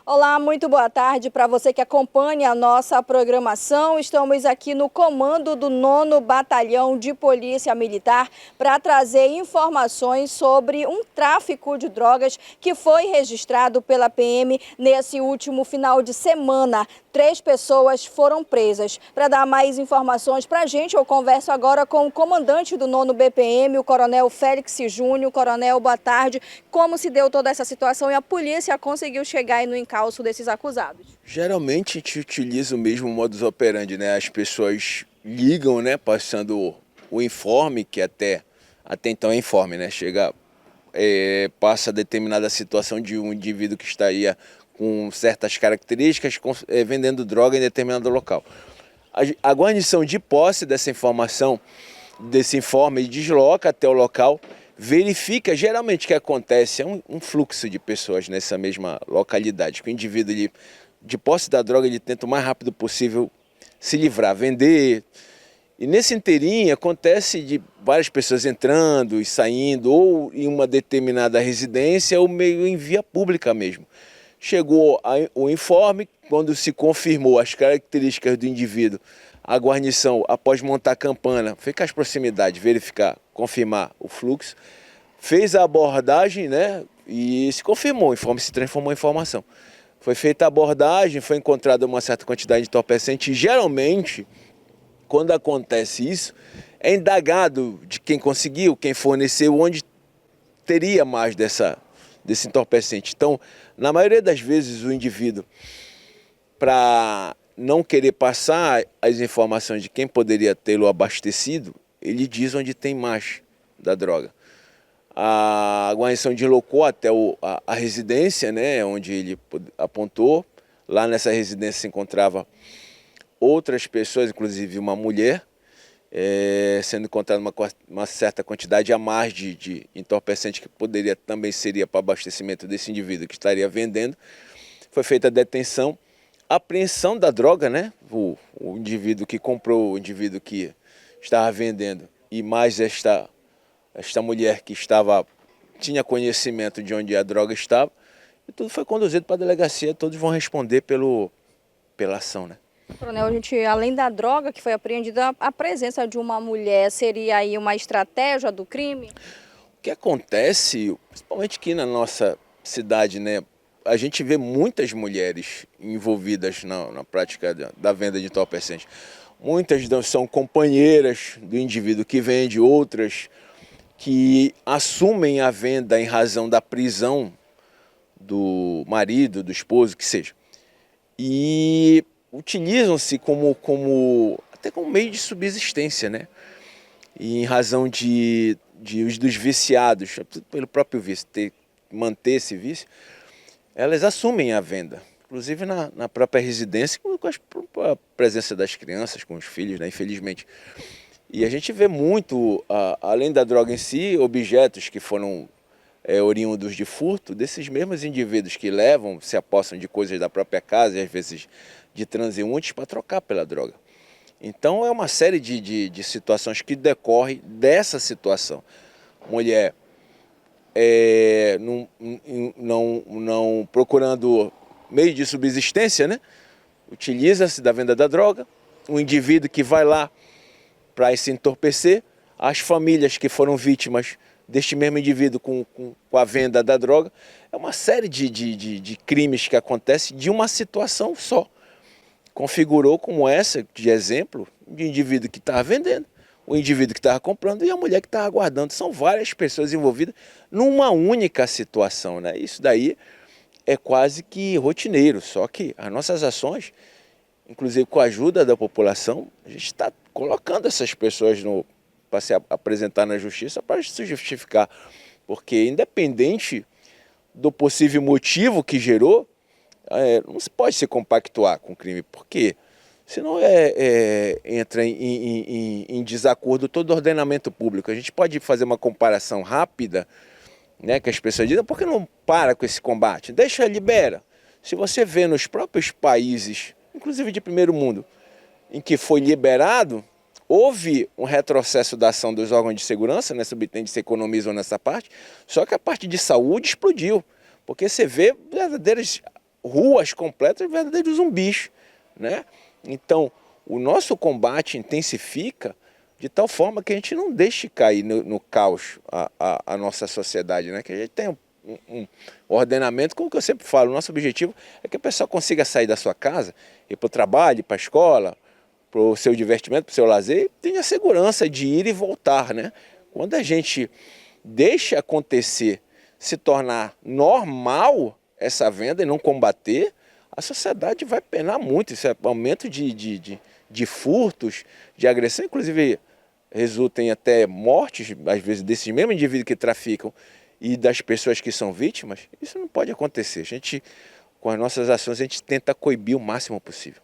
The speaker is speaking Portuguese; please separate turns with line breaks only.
Olá, muito boa tarde para você que acompanha a nossa programação. Estamos aqui no comando do 9º Batalhão de Polícia Militar para trazer informações sobre um tráfico de drogas que foi registrado pela PM nesse último final de semana. 3 pessoas foram presas. Para dar mais informações para a gente, eu converso agora com o comandante do 9º BPM, o Coronel Félix Júnior. Coronel, boa tarde. Como se deu toda essa situação e a polícia conseguiu chegar aí no encalço desses acusados?
Geralmente a gente utiliza o mesmo modus operandi, né? As pessoas ligam, né? Passando o informe, que até então é informe, né? Passa determinada situação de um indivíduo que estaria com certas características vendendo droga em determinado local. A guarnição de posse dessa informação, desse informe, desloca até o local, verifica. Geralmente o que acontece é um fluxo de pessoas nessa mesma localidade, que o indivíduo, de posse da droga, ele tenta o mais rápido possível se livrar, vender. E nesse inteirinho acontece de várias pessoas entrando e saindo, ou em uma determinada residência, ou meio em via pública mesmo. Chegou o informe, quando se confirmou as características do indivíduo, a guarnição, após montar a campana, ficar às proximidades, verificar, confirmar o fluxo, fez a abordagem, né, e se confirmou, o informe se transformou em informação. Foi feita a abordagem, foi encontrada uma certa quantidade de entorpecente, e geralmente, quando acontece isso, é indagado de quem conseguiu, quem forneceu, onde teria mais desse entorpecente. Então, na maioria das vezes, o indivíduo, para não querer passar as informações de quem poderia tê-lo abastecido, ele diz onde tem mais da droga. A guarnição deslocou até a residência, né, onde ele apontou. Lá nessa residência se encontrava outras pessoas, inclusive uma mulher, sendo encontrada uma certa quantidade a mais de entorpecente que também seria para abastecimento desse indivíduo que estaria vendendo. Foi feita a detenção, apreensão da droga, né? O indivíduo que comprou, o indivíduo que estava vendendo, e mais esta mulher que tinha conhecimento de onde a droga estava, e tudo foi conduzido para a delegacia. Todos vão responder pela ação, né?
Coronel, além da droga que foi apreendida, a presença de uma mulher seria aí uma estratégia do crime?
O que acontece, principalmente aqui na nossa cidade, né? A gente vê muitas mulheres envolvidas na prática da venda de entorpecentes. Muitas são companheiras do indivíduo que vende, outras que assumem a venda em razão da prisão do marido, do esposo, que seja. E utilizam-se até como meio de subsistência, né? E em razão dos viciados, pelo próprio vício, manter esse vício, elas assumem a venda, inclusive na própria residência, com a presença das crianças, com os filhos, né, infelizmente. E a gente vê muito, além da droga em si, objetos que foram oriundos de furto, desses mesmos indivíduos que se apossam de coisas da própria casa e às vezes de transeuntes para trocar pela droga. Então é uma série de situações que decorrem dessa situação. Mulher não procurando meio de subsistência, né? Utiliza-se da venda da droga, o indivíduo que vai lá para se entorpecer, as famílias que foram vítimas deste mesmo indivíduo com a venda da droga. É uma série de crimes que acontecem de uma situação só. Configurou como essa, de exemplo, de indivíduo que estava vendendo, o indivíduo que estava comprando e a mulher que estava aguardando. São várias pessoas envolvidas numa única situação, né? Isso daí é quase que rotineiro, só que as nossas ações, inclusive com a ajuda da população, a gente está colocando essas pessoas para se apresentar na justiça para se justificar, porque independente do possível motivo que gerou, não se pode se compactuar com o crime, porque senão entra em desacordo todo o ordenamento público. A gente pode fazer uma comparação rápida, né, que as pessoas dizem: por que não para com esse combate? Libera. Se você vê nos próprios países, inclusive de primeiro mundo, em que foi liberado, houve um retrocesso da ação dos órgãos de segurança, né, subtende se economizam nessa parte, só que a parte de saúde explodiu, porque você vê verdadeiras ruas completas de verdadeiros zumbis, né? Então, o nosso combate intensifica de tal forma que a gente não deixe cair no caos a nossa sociedade, né? Que a gente tem um ordenamento, como que eu sempre falo, o nosso objetivo é que a pessoa consiga sair da sua casa, ir para o trabalho, para a escola, para o seu divertimento, para o seu lazer, e tenha segurança de ir e voltar, né? Quando a gente deixa acontecer, se tornar normal essa venda e não combater, a sociedade vai penar muito. Isso é aumento de furtos, de agressão, inclusive resulta em até mortes, às vezes, desses mesmos indivíduos que traficam e das pessoas que são vítimas. Isso não pode acontecer. A gente, com as nossas ações, a gente tenta coibir o máximo possível.